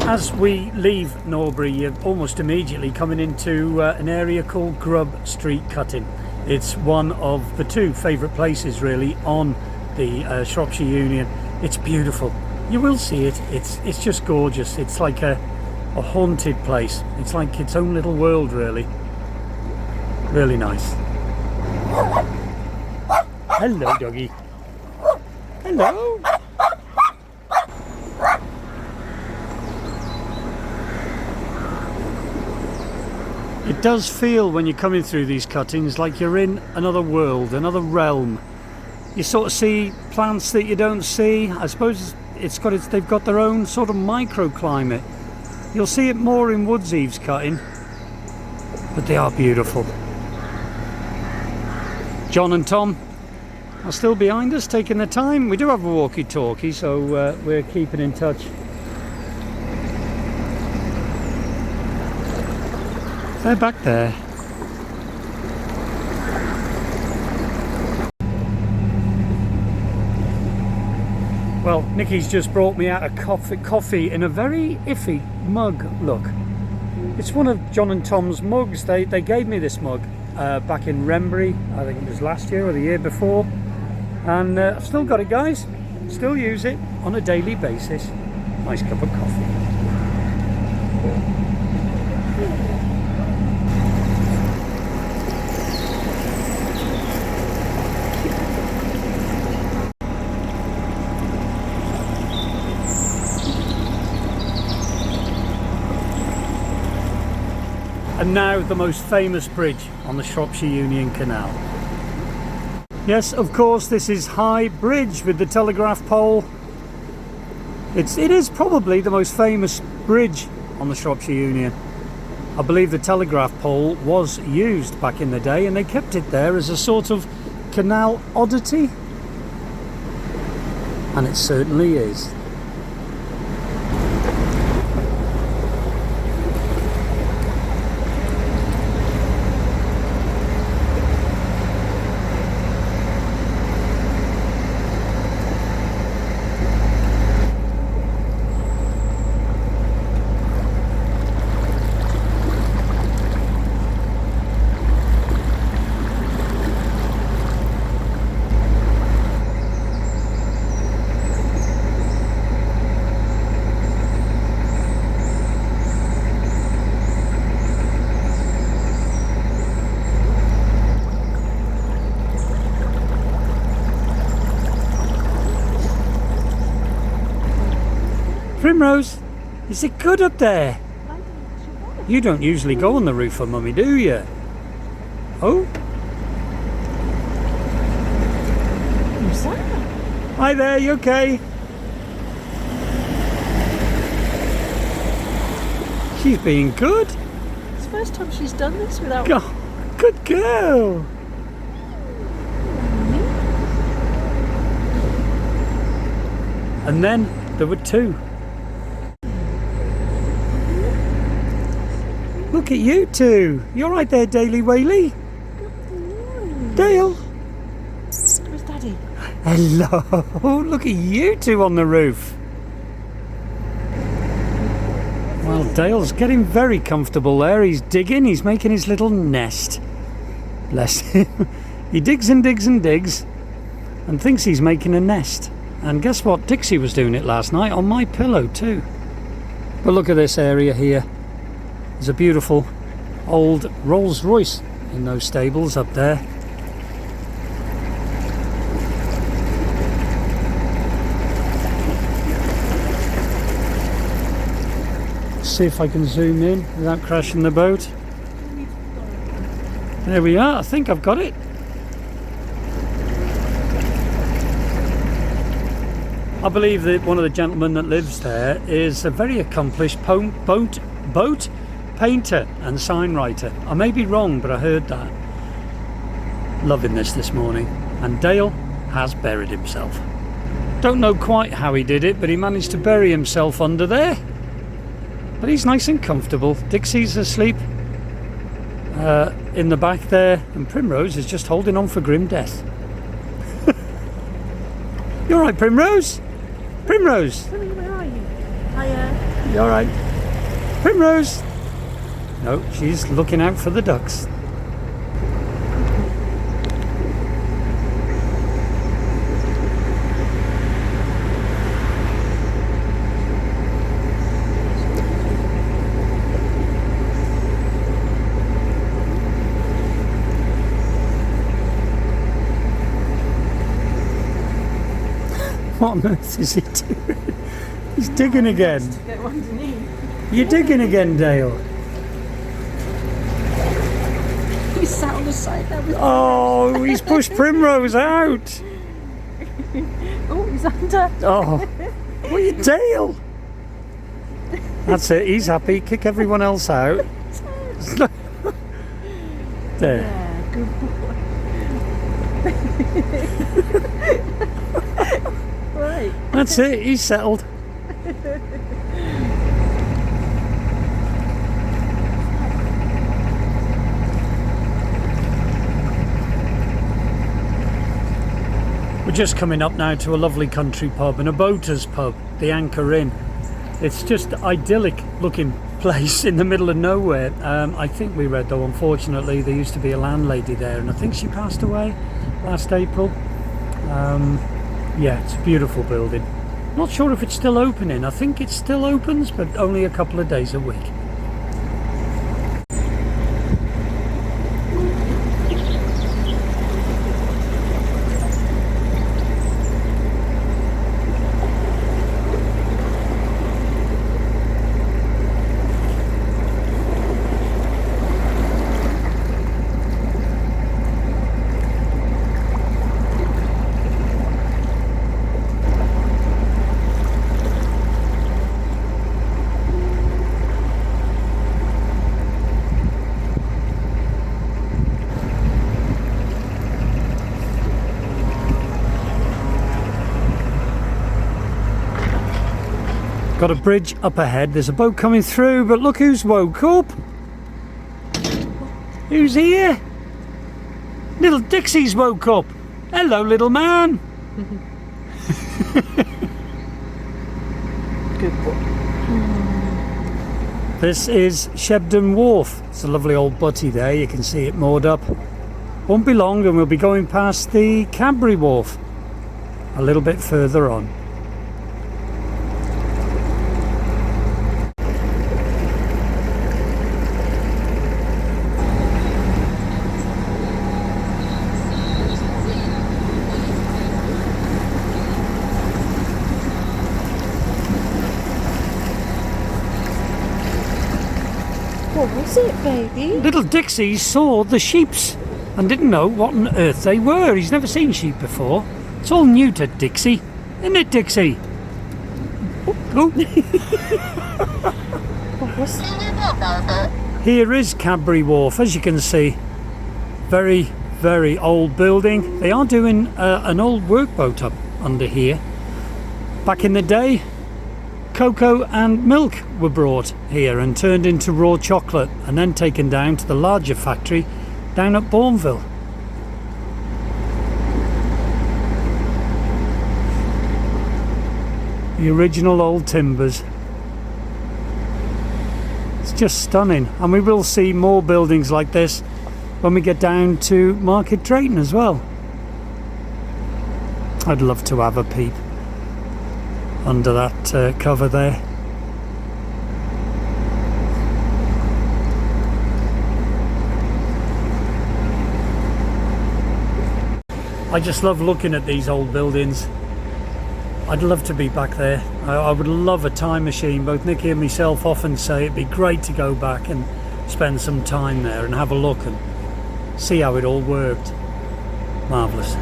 As we leave Norbury, you're almost immediately coming into an area called Grub Street Cutting. It's one of the two favourite places really on the Shropshire Union. It's beautiful. You will see it. It's just gorgeous. It's like a haunted place. It's like its own little world really. Really nice. Hello, doggy. Hello. It does feel when you're coming through these cuttings like you're in another world, another realm. You sort of see plants that you don't see. I suppose they've got their own sort of microclimate. You'll see it more in woods eaves cutting, but they are beautiful. John and Tom are still behind us taking their time. We do have a walkie-talkie, so we're keeping in touch. They're back there. Well, Nikki's just brought me out a coffee in a very iffy mug. Look, it's one of John and Tom's mugs. They gave me this mug back in Wrenbury. I think it was last year or the year before, and I've still got it, guys. Still use it on a daily basis. Nice cup of coffee. And now the most famous bridge on the Shropshire Union Canal. Yes, of course, this is High Bridge with the telegraph pole. It is probably the most famous bridge on the Shropshire Union. I believe the telegraph pole was used back in the day and they kept it there as a sort of canal oddity. And it certainly is. Primrose, is it good up there? You don't usually go on the roof of Mummy, do you? Oh? Who's that? Hi there, you okay? She's being good. It's the first time she's done this without... Oh, good girl. And then there were two. Look at you two. You're right there, Daily Whaley. Dale. Where's Daddy? Hello. Look at you two on the roof. Well, Dale's getting very comfortable there. He's digging. He's making his little nest. Bless him. He digs and digs and digs and thinks he's making a nest. And guess what? Dixie was doing it last night on my pillow too. But look at this area here. There's a beautiful old Rolls Royce in those stables up there. Let's see if I can zoom in without crashing the boat. There we are. I think I've got it. I believe that one of the gentlemen that lives there is a very accomplished boat painter and sign writer. I may be wrong, but I heard that. Loving this morning. And Dale has buried himself. Don't know quite how he did it, but he managed to bury himself under there. But he's nice and comfortable. Dixie's asleep in the back there, and Primrose is just holding on for grim death. You alright, Primrose? Primrose? Where are you? Hiya. You alright? Primrose! No, she's looking out for the ducks. What on earth is he doing? He's digging again. To go underneath. You're digging again, Dale. He's sat on the side there with Oh, he's pushed Primrose out. Oh, he's under. Oh, what are you, Dale? That's it, he's happy. Kick everyone else out. There. Yeah, good boy. Right. That's it, he's settled. We're just coming up now to a lovely country pub and a boater's pub, the Anchor Inn. It's just idyllic looking place in the middle of nowhere. I think we read though, unfortunately, there used to be a landlady there and I think she passed away last April. Yeah, it's a beautiful building. Not sure if it's still opening. I think it still opens, but only a couple of days a week. Got a bridge up ahead, there's a boat coming through, but look who's woke up. Who's here? Little Dixie's woke up. Hello, little man. Good boy. This is Shebden Wharf. It's a lovely old butty there, you can see it moored up. Won't be long and we'll be going past the Cadbury Wharf a little bit further on. What was it, baby? Little Dixie saw the sheeps and didn't know what on earth they were. He's never seen sheep before. It's all new to Dixie, isn't it, Dixie? Oh. What was it? Here is Cadbury Wharf, as you can see. Very, very old building. They are doing an old workboat up under here. Back in the day, cocoa and milk were brought here and turned into raw chocolate and then taken down to the larger factory down at Bourneville. The original old timbers. It's just stunning, and we will see more buildings like this when we get down to Market Drayton as well. I'd love to have a peep under that cover there. I just love looking at these old buildings. I'd love to be back there. I would love a time machine. Both Nikki and myself often say it'd be great to go back and spend some time there and have a look and see how it all worked. Marvellous.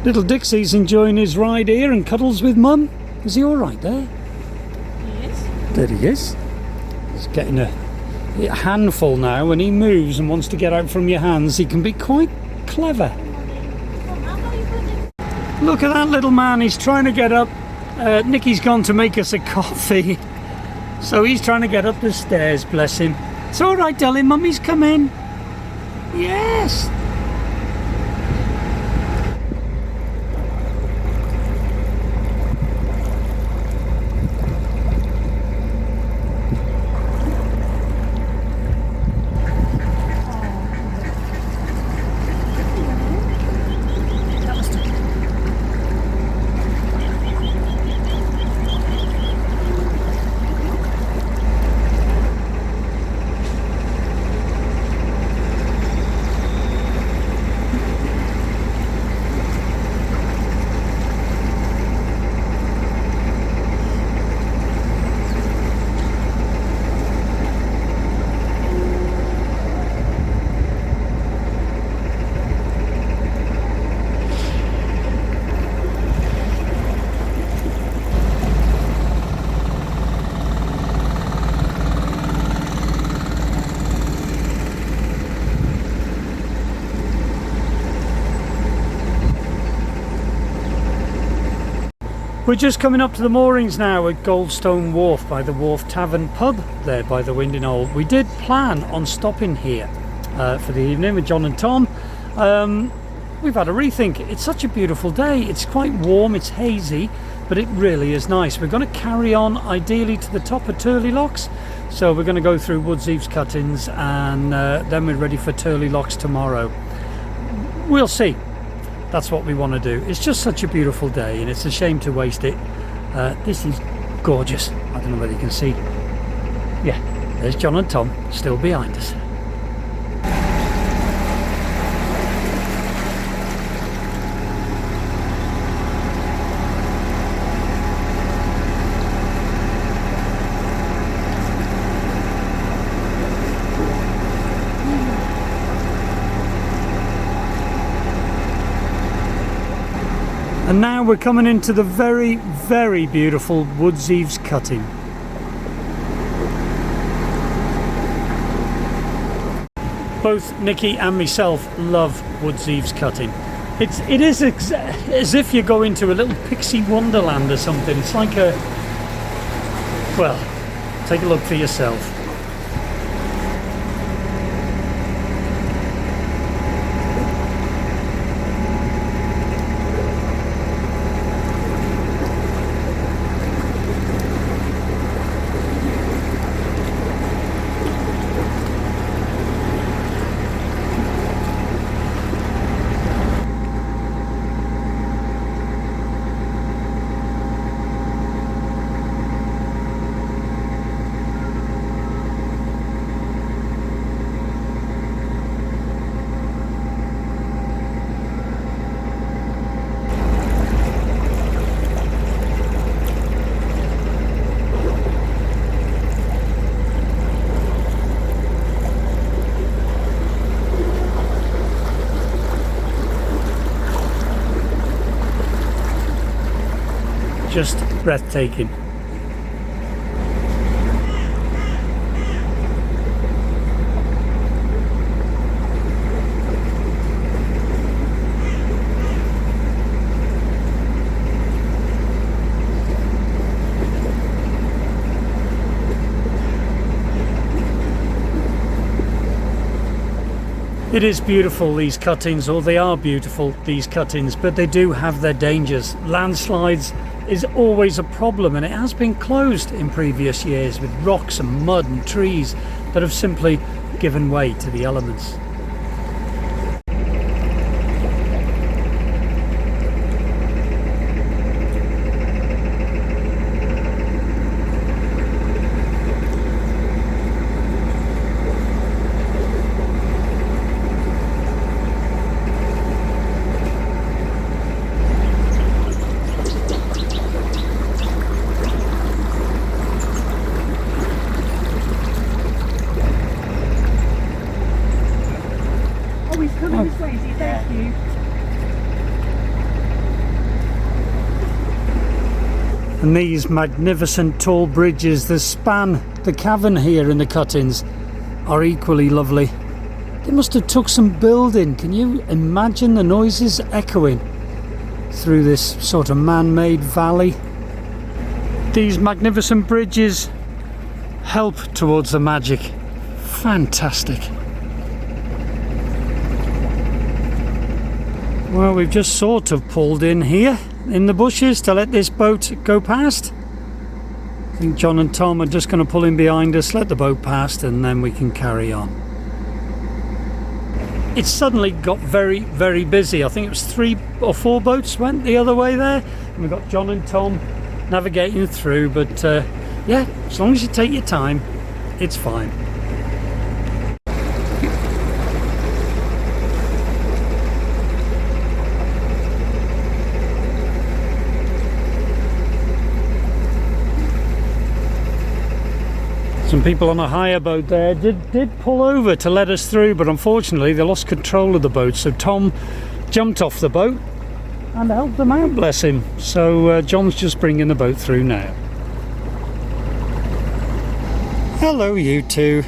Little Dixie's enjoying his ride here and cuddles with Mum. Is he all right there? He is. There he is. He's getting a handful now. When he moves and wants to get out from your hands, he can be quite clever. Look at that little man, he's trying to get up. Nikki's gone to make us a coffee. So he's trying to get up the stairs, bless him. It's all right, darling, Mummy's come in. Yes. We're just coming up to the moorings now at Goldstone Wharf by the Wharf Tavern pub there by the Winding Old. We did plan on stopping here for the evening with John and Tom. We've had a rethink. It's such a beautiful day. It's quite warm, it's hazy, but it really is nice. We're going to carry on ideally to the top of Tyrley Locks. So we're going to go through Eaves cuttings and then we're ready for Tyrley Locks tomorrow. We'll see. That's what we want to do. It's just such a beautiful day and it's a shame to waste it. This is gorgeous. I don't know whether you can see. Yeah, there's John and Tom still behind us. And now we're coming into the very, very beautiful Eaves cutting. Both Nikki and myself love Eaves cutting. It is as if you go into a little pixie wonderland or something. It's like a... well, take a look for yourself. Just breathtaking. It is beautiful, these cuttings, or they are beautiful, these cuttings, but they do have their dangers. Landslides is always a problem, and it has been closed in previous years with rocks and mud and trees that have simply given way to the elements. And these magnificent tall bridges that span the cavern here in the cuttings are equally lovely. They must have took some building. Can you imagine the noises echoing through this sort of man-made valley? These magnificent bridges help towards the magic. Fantastic. Well, we've just sort of pulled in here in the bushes to let this boat go past. I think John and Tom are just going to pull in behind us, let the boat past, and then we can carry on. It suddenly got very, very busy. I think it was 3 or 4 boats went the other way there, and we've got John and Tom navigating through, but yeah, as long as you take your time, it's fine. Some people on a hire boat there did pull over to let us through, but unfortunately they lost control of the boat, so Tom jumped off the boat and helped them out, bless him. So John's just bringing the boat through now. Hello, you two.